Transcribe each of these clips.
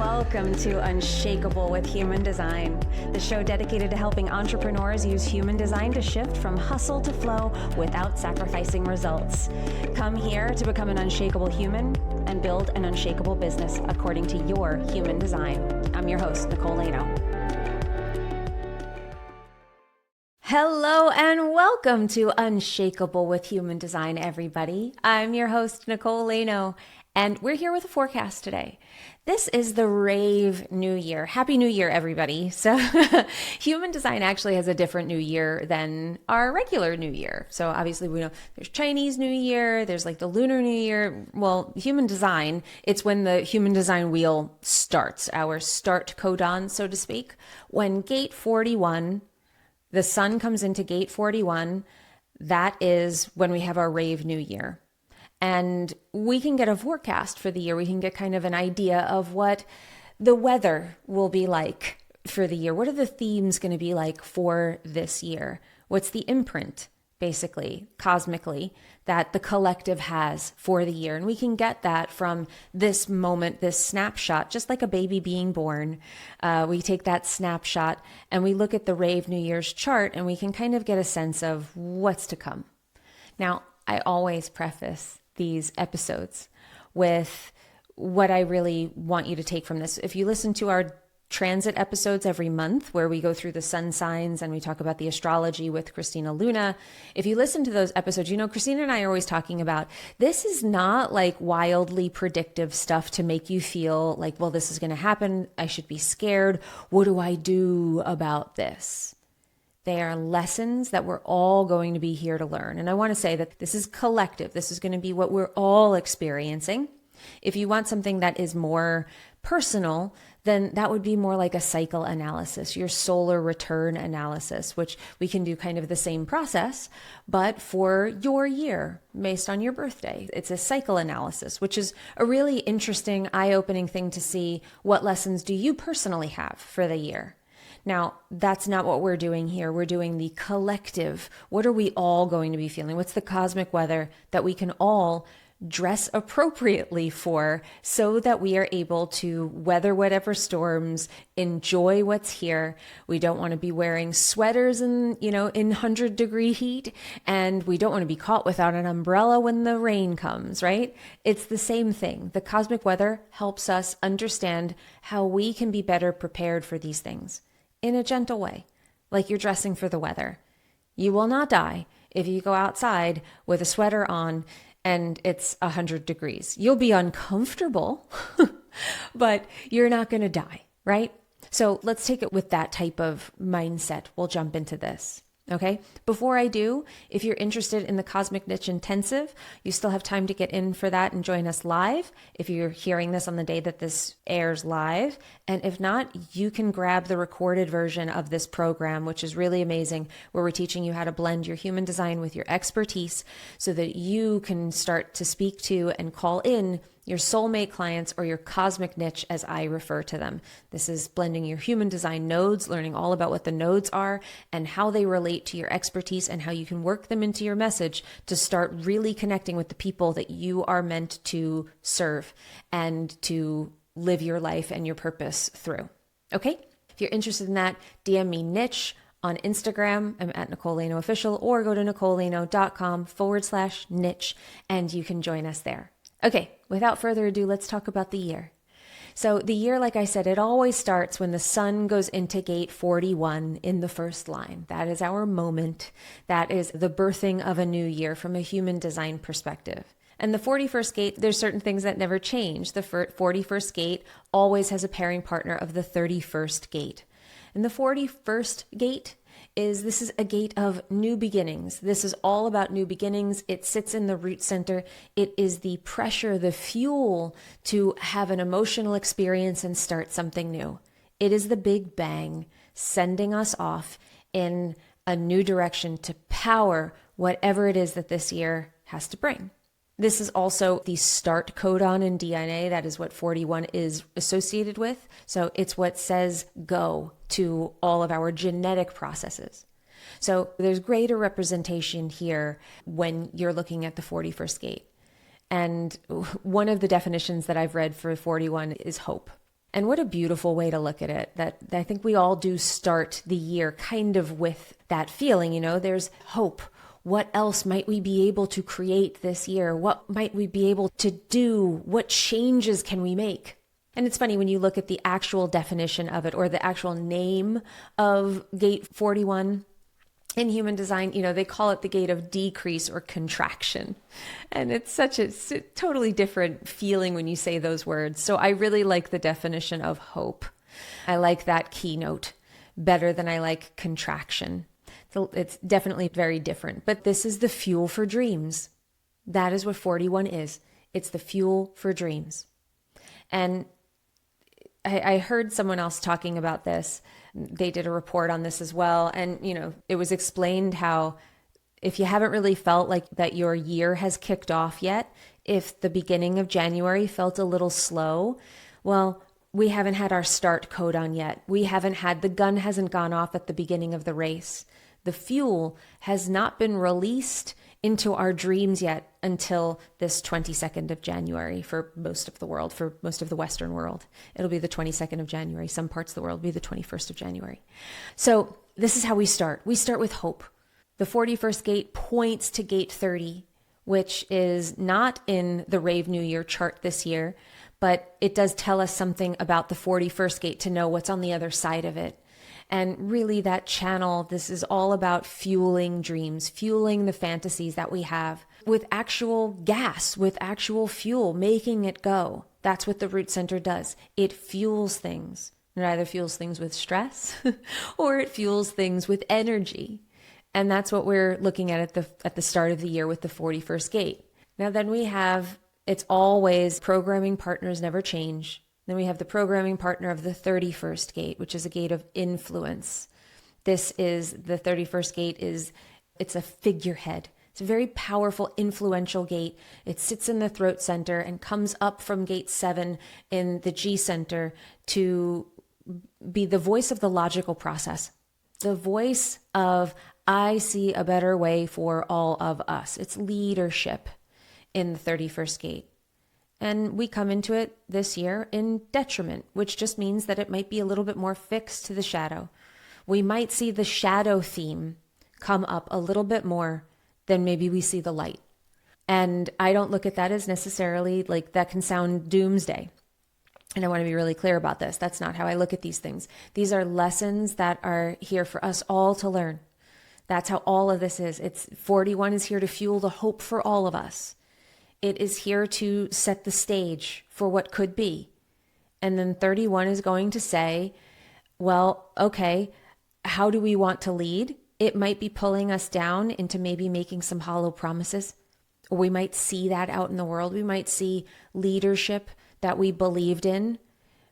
Welcome to Unshakable with Human Design, the show dedicated to helping entrepreneurs use human design to shift from hustle to flow without sacrificing results. Come here to become an unshakable human and build an unshakable business according to your human design. I'm your host, Nicole Laino. Hello and welcome to Unshakable with Human Design, everybody. I'm your host, Nicole Laino, and we're here with a forecast today. This is the Rave New Year. Happy New Year, everybody. So human design actually has a different new year than our regular new year. So obviously we know there's Chinese New Year, there's like the Lunar New Year. Well, human design, it's when the human design wheel starts, our start codon, so to speak. When gate 41, the sun comes into gate 41, that is when we have our Rave New Year. And we can get a forecast for the year. We can get kind of an idea of what the weather will be like for the year. What are the themes going to be like for this year? What's the imprint, basically, cosmically, that the collective has for the year? And we can get that from this moment, this snapshot, just like a baby being born. We take that snapshot and we look at the Rave New Year's chart and we can kind of get a sense of what's to come. Now, I always preface these episodes with what I really want you to take from this. If you listen to our transit episodes every month where we go through the sun signs and we talk about the astrology with Christina Luna, if you listen to those episodes, you know, Christina and I are always talking about this is not like wildly predictive stuff to make you feel like, well, this is going to happen. I should be scared. What do I do about this? They are lessons that we're all going to be here to learn. And I want to say that this is collective. This is going to be what we're all experiencing. If you want something that is more personal, then that would be more like a cycle analysis, your solar return analysis, which we can do kind of the same process, but for your year based on your birthday. It's a cycle analysis, which is a really interesting, eye-opening thing to see what lessons do you personally have for the year. Now, that's not what we're doing here. We're doing the collective. What are we all going to be feeling? What's the cosmic weather that we can all dress appropriately for so that we are able to weather whatever storms, enjoy what's here. We don't want to be wearing sweaters in 100-degree heat, and we don't want to be caught without an umbrella when the rain comes, right? It's the same thing. The cosmic weather helps us understand how we can be better prepared for these things. In a gentle way, like you're dressing for the weather. You will not die if you go outside with a sweater on and it's 100 degrees. You'll be uncomfortable, but you're not going to die, right? So let's take it with that type of mindset. We'll jump into this. Okay. Before I do, if you're interested in the Cosmic Niche Intensive, you still have time to get in for that and join us live if you're hearing this on the day that this airs live. And if not, you can grab the recorded version of this program, which is really amazing, where we're teaching you how to blend your human design with your expertise so that you can start to speak to and call in your soulmate clients, or your cosmic niche, as I refer to them. This is blending your human design nodes, learning all about what the nodes are and how they relate to your expertise and how you can work them into your message to start really connecting with the people that you are meant to serve and to live your life and your purpose through. Okay? If you're interested in that, DM me niche on Instagram. I'm at Nicole Laino Official, or go to NicoleLaino.com/niche and you can join us there. Okay, without further ado, let's talk about the year. So the year, like I said, it always starts when the sun goes into gate 41 in the first line. That is our moment. That is the birthing of a new year from a human design perspective. And the 41st gate, there's certain things that never change. The 41st gate always has a pairing partner of the 31st gate. And the 41st gate this is a gate of new beginnings. This is all about new beginnings. It sits in the root center. It is the pressure, the fuel to have an emotional experience and start something new. It is the big bang sending us off in a new direction to power whatever it is that this year has to bring. This is also the start codon in DNA. That is what 41 is associated with. So it's what says go to all of our genetic processes. So there's greater representation here when you're looking at the 41st gate. And one of the definitions that I've read for 41 is hope. And what a beautiful way to look at it, that I think we all do start the year kind of with that feeling, there's hope. What else might we be able to create this year? What might we be able to do? What changes can we make? And it's funny when you look at the actual definition of it, or the actual name of Gate 41 in human design, they call it the gate of decrease or contraction. And it's such a totally different feeling when you say those words. So I really like the definition of hope. I like that keynote better than I like contraction. So it's definitely very different. But this is the fuel for dreams. That is what 41 is. It's the fuel for dreams. And I heard someone else talking about this. They did a report on this as well. And, it was explained how if you haven't really felt like that your year has kicked off yet, if the beginning of January felt a little slow, well, we haven't had our start codon yet. The gun hasn't gone off at the beginning of the race. The fuel has not been released into our dreams yet until this 22nd of January for most of the world, for most of the Western world. It'll be the 22nd of January. Some parts of the world will be the 21st of January. So this is how we start. We start with hope. The 41st gate points to gate 30, which is not in the Rave New Year chart this year, but it does tell us something about the 41st gate to know what's on the other side of it. And really that channel, this is all about fueling dreams, fueling the fantasies that we have with actual gas, with actual fuel, making it go. That's what the root center does. It fuels things. It either fuels things with stress or it fuels things with energy. And that's what we're looking at the start of the year with the 41st gate. Now then we have, it's always programming partners never change. Then we have the programming partner of the 31st gate, which is a gate of influence. The 31st gate it's a figurehead. It's a very powerful, influential gate. It sits in the throat center and comes up from gate 7 in the G center to be the voice of the logical process. The voice of, I see a better way for all of us. It's leadership in the 31st gate. And we come into it this year in detriment, which just means that it might be a little bit more fixed to the shadow. We might see the shadow theme come up a little bit more than maybe we see the light. And I don't look at that as necessarily like that can sound doomsday. And I want to be really clear about this. That's not how I look at these things. These are lessons that are here for us all to learn. That's how all of this is. 41 is here to fuel the hope for all of us. It is here to set the stage for what could be. And then 31 is going to say, well, okay, how do we want to lead? It might be pulling us down into maybe making some hollow promises. Or we might see that out in the world. We might see leadership that we believed in,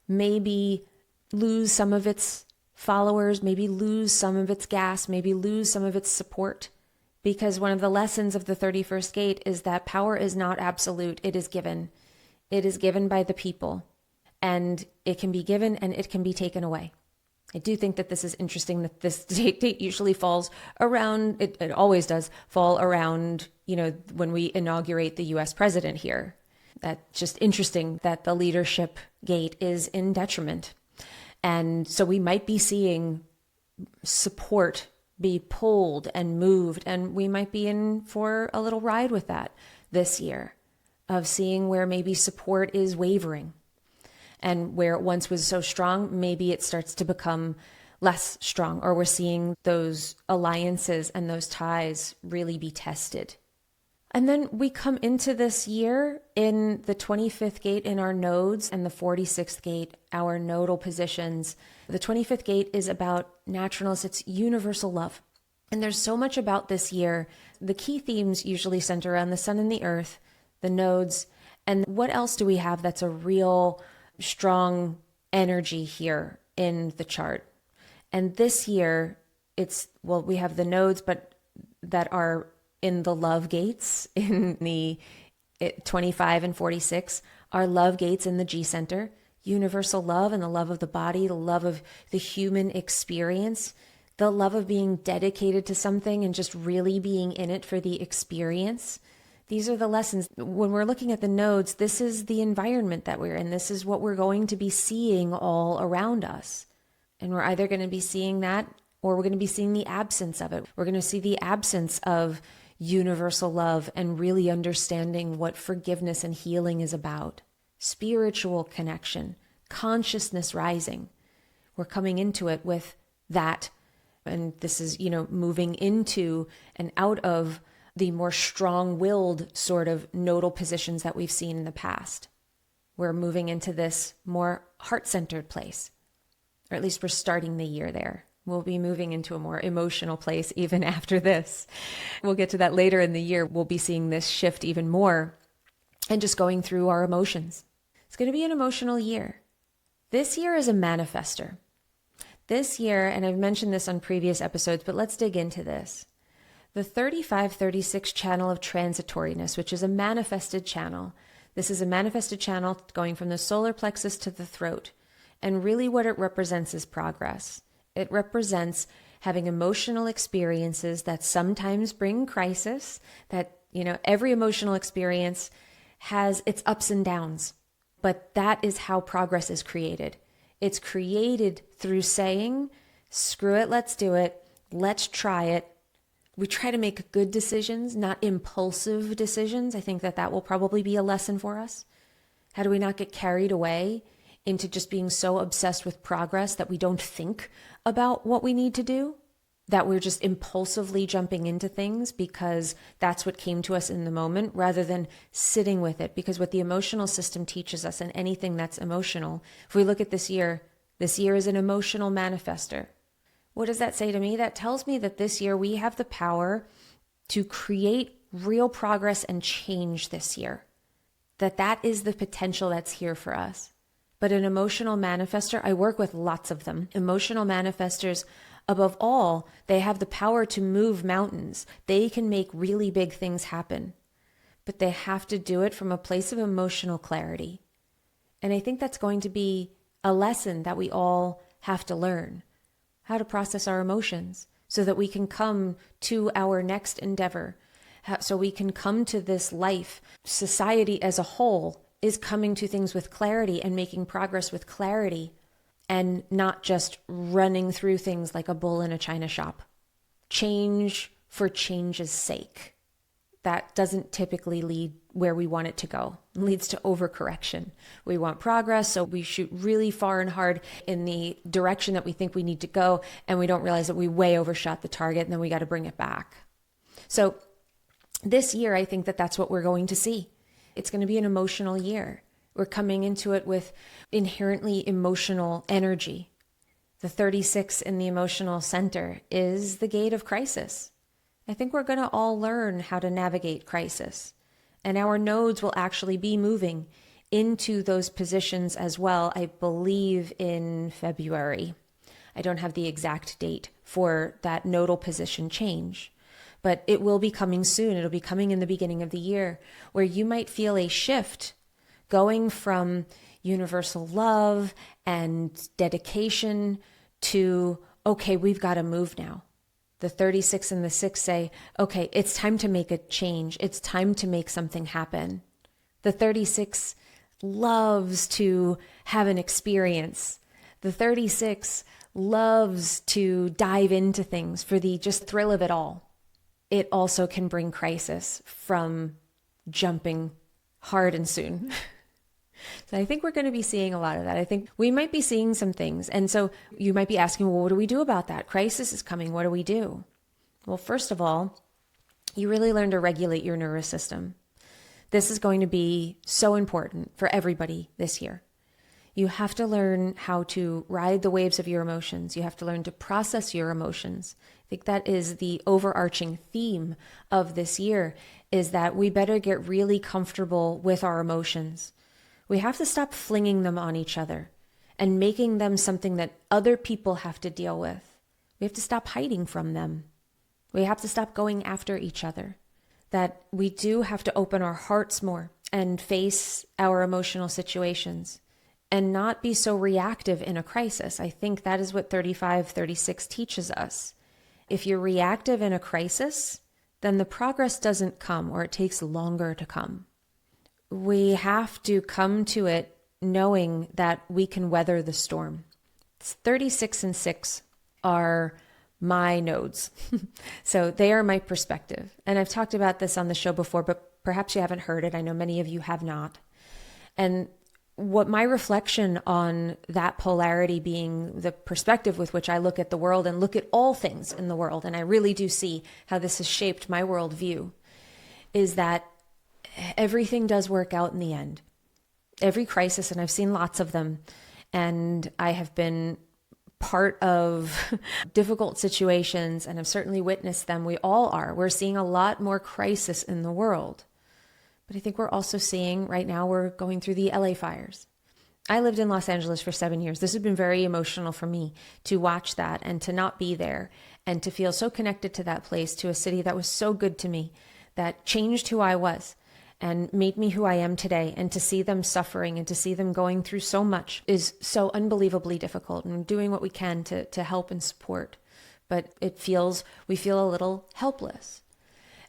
maybe lose some of its followers, maybe lose some of its gas, maybe lose some of its support. Because one of the lessons of the 31st gate is that power is not absolute. It is given. It is given by the people. And it can be given and it can be taken away. I do think that this is interesting that this date usually falls around, it always does fall around, when we inaugurate the US president here. That's just interesting that the leadership gate is in detriment. And so we might be seeing support be pulled and moved, and we might be in for a little ride with that this year, of seeing where maybe support is wavering, and where it once was so strong, maybe it starts to become less strong, or we're seeing those alliances and those ties really be tested. And then we come into this year in the 25th gate in our nodes and the 46th gate, our nodal positions. The 25th gate is about naturalness. It's universal love. And there's so much about this year. The key themes usually center around the sun and the earth, the nodes. And what else do we have that's a real strong energy here in the chart? And this year, we have the nodes, but that are in the love gates in the 25 and 46 are love gates in the G center, universal love and the love of the body, the love of the human experience, the love of being dedicated to something and just really being in it for the experience. These are the lessons. When we're looking at the nodes, this is the environment that we're in. This is what we're going to be seeing all around us. And we're either going to be seeing that or we're going to be seeing the absence of it. We're going to see the absence of universal love and really understanding what forgiveness and healing is about. Spiritual connection, consciousness rising. We're coming into it with that. And this is, moving into and out of the more strong-willed sort of nodal positions that we've seen in the past. We're moving into this more heart-centered place, or at least we're starting the year there. We'll be moving into a more emotional place even after this. We'll get to that later in the year. We'll be seeing this shift even more and just going through our emotions. It's going to be an emotional year. This year is a manifester. This year, and I've mentioned this on previous episodes, but let's dig into this. The 35-36 channel of transitoriness, which is a manifested channel. This is a manifested channel going from the solar plexus to the throat. And really what it represents is progress. It represents having emotional experiences that sometimes bring crisis, that, every emotional experience has its ups and downs. But that is how progress is created. It's created through saying, screw it, let's do it, let's try it. We try to make good decisions, not impulsive decisions. I think that will probably be a lesson for us. How do we not get carried away into just being so obsessed with progress that we don't think about what we need to do? That we're just impulsively jumping into things because that's what came to us in the moment, rather than sitting with it. Because what the emotional system teaches us, and anything that's emotional, if we look at this year is an emotional manifester. What does that say to me? That tells me that this year we have the power to create real progress and change this year. That is the potential that's here for us. But an emotional manifester, I work with lots of them. Emotional manifestors, above all, they have the power to move mountains. They can make really big things happen. But they have to do it from a place of emotional clarity. And I think that's going to be a lesson that we all have to learn. How to process our emotions so that we can come to our next endeavor, so we can come to this life. Society as a whole is coming to things with clarity and making progress with clarity, and not just running through things like a bull in a china shop. Change for change's sake. That doesn't typically lead where we want it to go. It leads to overcorrection. We want progress, so we shoot really far and hard in the direction that we think we need to go, and we don't realize that we way overshot the target, and then we got to bring it back. So this year, I think that that's what we're going to see. It's going to be an emotional year. We're coming into it with inherently emotional energy. The 36 in the emotional center is the gate of crisis. I think we're going to all learn how to navigate crisis. And our nodes will actually be moving into those positions as well, I believe in February. I don't have the exact date for that nodal position change, but it will be coming soon. It'll be coming in the beginning of the year, where you might feel a shift going from universal love and dedication to, okay, we've got to move now. The 36 and the 6 say, okay, it's time to make a change. It's time to make something happen. The 36 loves to have an experience. The 36 loves to dive into things for the just thrill of it all. It also can bring crisis from jumping hard and soon. So I think we're going to be seeing a lot of that. I think we might be seeing some things. And so you might be asking, well, what do we do about that? Crisis is coming. What do we do? Well, first of all, you really learn to regulate your nervous system. This is going to be so important for everybody this year. You have to learn how to ride the waves of your emotions. You have to learn to process your emotions. I think that is the overarching theme of this year, is that we better get really comfortable with our emotions. We have to stop flinging them on each other and making them something that other people have to deal with. We have to stop hiding from them. We have to stop going after each other. That we do have to open our hearts more and face our emotional situations and not be so reactive in a crisis. I think that is what 35-36 teaches us. If you're reactive in a crisis, then the progress doesn't come, or it takes longer to come. We have to come to it knowing that we can weather the storm. 36 and 6 are my nodes. So they are my perspective. And I've talked about this on the show before, but perhaps you haven't heard it. I know many of you have not. And what my reflection on that polarity being the perspective with which I look at the world and look at all things in the world, and I really do see how this has shaped my worldview, is that everything does work out in the end. Every crisis, and I've seen lots of them, and I have been part of difficult situations and have certainly witnessed them. We all are. We're seeing a lot more crisis in the world. But I think we're also seeing right now, we're going through the LA fires. I lived in Los Angeles for 7 years. This has been very emotional for me to watch that and to not be there and to feel so connected to that place, to a city that was so good to me, that changed who I was and made me who I am today. And to see them suffering and to see them going through so much is so unbelievably difficult, and doing what we can to help and support. But we feel a little helpless.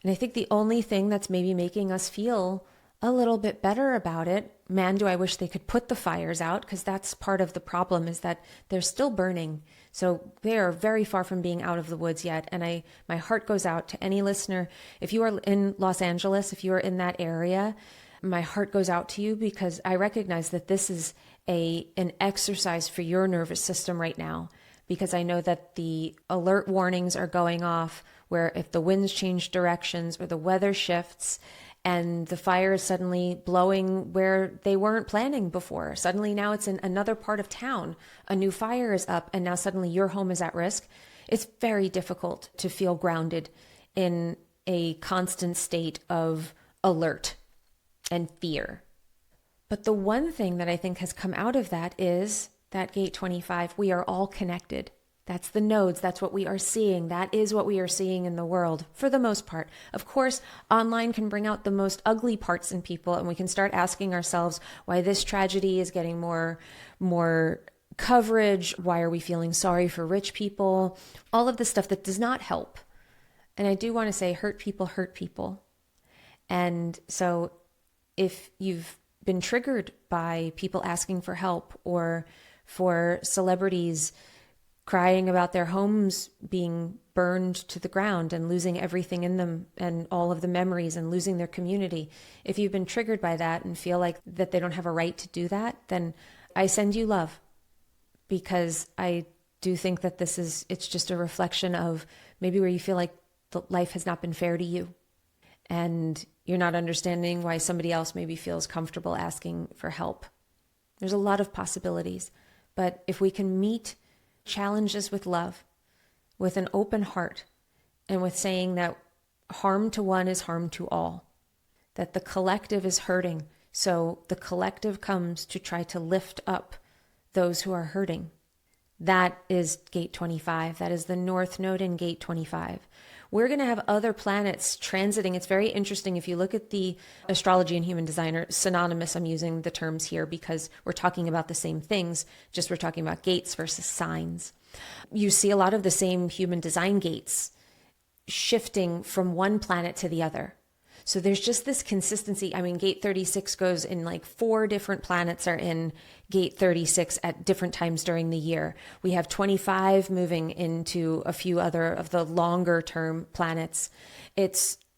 And I think the only thing that's maybe making us feel a little bit better about it, man, do I wish they could put the fires out, because that's part of the problem, is that they're still burning. So they are very far from being out of the woods yet. And my heart goes out to any listener. If you are in Los Angeles, if you are in that area, my heart goes out to you, because I recognize that this is an exercise for your nervous system right now, because I know that the alert warnings are going off, where if the winds change directions or the weather shifts and the fire is suddenly blowing where they weren't planning before, suddenly now it's in another part of town, a new fire is up, and now suddenly your home is at risk. It's very difficult to feel grounded in a constant state of alert and fear. But the one thing that I think has come out of that is that gate 25, we are all connected. That's the nodes. That's what we are seeing. That is what we are seeing in the world for the most part. Of course, online can bring out the most ugly parts in people, and we can start asking ourselves why this tragedy is getting more coverage. Why are we feeling sorry for rich people? All of the stuff that does not help. And I do want to say, hurt people hurt people. And so if you've been triggered by people asking for help, or for celebrities crying about their homes being burned to the ground and losing everything in them and all of the memories and losing their community, if you've been triggered by that and feel like that they don't have a right to do that, then I send you love, because I do think that it's just a reflection of maybe where you feel like life has not been fair to you, and you're not understanding why somebody else maybe feels comfortable asking for help. There's a lot of possibilities, but if we can meet challenges with love, with an open heart, and with saying that harm to one is harm to all, that the collective is hurting, so the collective comes to try to lift up those who are hurting. That is gate 25. That is the north node in gate 25. We're going to have other planets transiting. It's very interesting. If you look at the astrology and human design, are synonymous. I'm using the terms here because we're talking about the same things, just we're talking about gates versus signs. You see a lot of the same human design gates shifting from one planet to the other. So there's just this consistency. I mean, gate 36 goes in, like 4 different planets are in gate 36 at different times during the year. We have 25 moving into a few other of the longer term planets.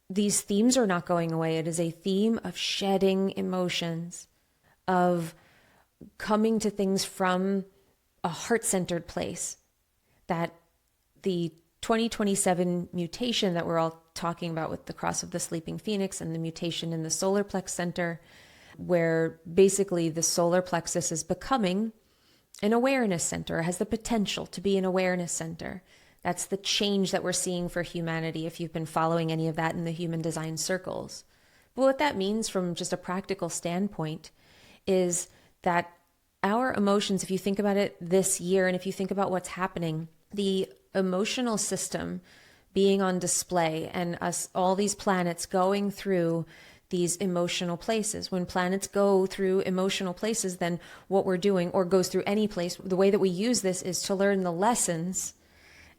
These themes are not going away. It is a theme of shedding emotions, of coming to things from a heart-centered place. That the 2027 mutation that we're all talking about with the cross of the sleeping phoenix and the mutation in the solar plex center, where basically the solar plexus is becoming an awareness center, has the potential to be an awareness center. That's the change that we're seeing for humanity, if you've been following any of that in the human design circles. But what that means from just a practical standpoint is that our emotions, if you think about it this year, and if you think about what's happening, the emotional system being on display, and us, all these planets going through these emotional places. When planets go through emotional places, then what we're doing, or goes through any place, the way that we use this is to learn the lessons,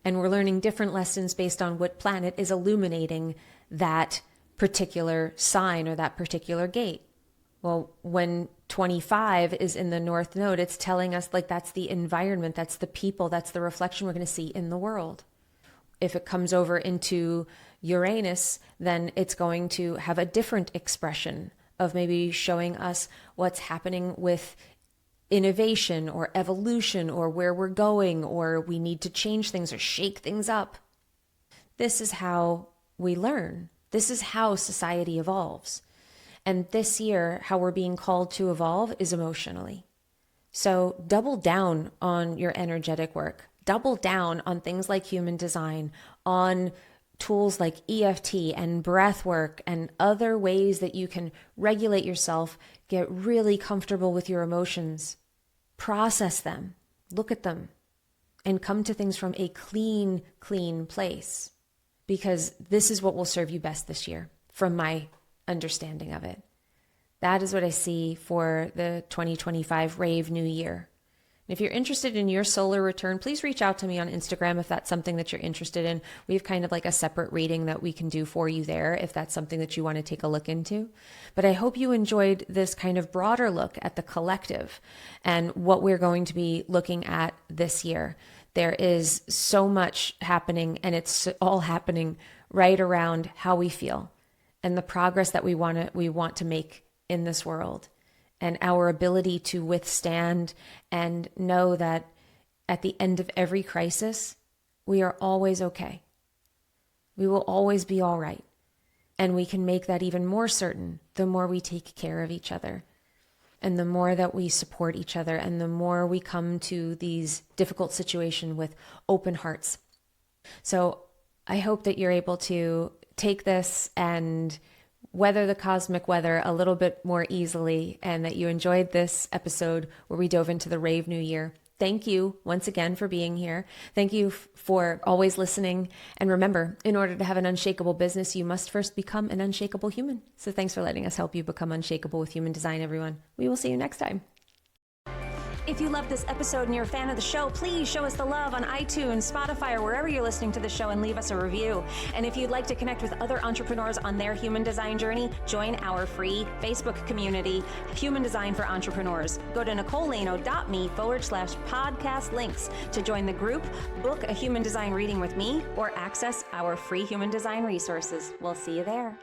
and we're learning different lessons based on what planet is illuminating that particular sign or that particular gate. Well, when 25 is in the North Node, it's telling us like that's the environment, that's the people, that's the reflection we're going to see in the world. If it comes over into Uranus, then it's going to have a different expression of maybe showing us what's happening with innovation or evolution or where we're going, or we need to change things or shake things up. This is how we learn. This is how society evolves. And this year, how we're being called to evolve is emotionally. So double down on your energetic work. Double down on things like human design, on tools like EFT and breath work and other ways that you can regulate yourself, get really comfortable with your emotions, process them, look at them, and come to things from a clean place. Because this is what will serve you best this year, from my understanding of it. That is what I see for the 2025 Rave New Year. If you're interested in your solar return, please reach out to me on Instagram if that's something that you're interested in. We have kind of like a separate reading that we can do for you there if that's something that you want to take a look into. But I hope you enjoyed this kind of broader look at the collective and what we're going to be looking at this year. There is so much happening, and it's all happening right around how we feel and the progress that we want to make in this world, and our ability to withstand and know that at the end of every crisis, we are always okay. We will always be all right. And we can make that even more certain the more we take care of each other, and the more that we support each other, and the more we come to these difficult situations with open hearts. So I hope that you're able to take this and weather the cosmic weather a little bit more easily, and that you enjoyed this episode where we dove into the Rave New Year. Thank you once again for being here. Thank you for always listening. And remember, in order to have an unshakable business, you must first become an unshakable human. So thanks for letting us help you become unshakable with human design, everyone. We will see you next time. If you love this episode and you're a fan of the show, please show us the love on iTunes, Spotify, or wherever you're listening to the show, and leave us a review. And if you'd like to connect with other entrepreneurs on their human design journey, join our free Facebook community, Human Design for Entrepreneurs. Go to NicoleLaino.me/podcast links to join the group, book a human design reading with me, or access our free human design resources. We'll see you there.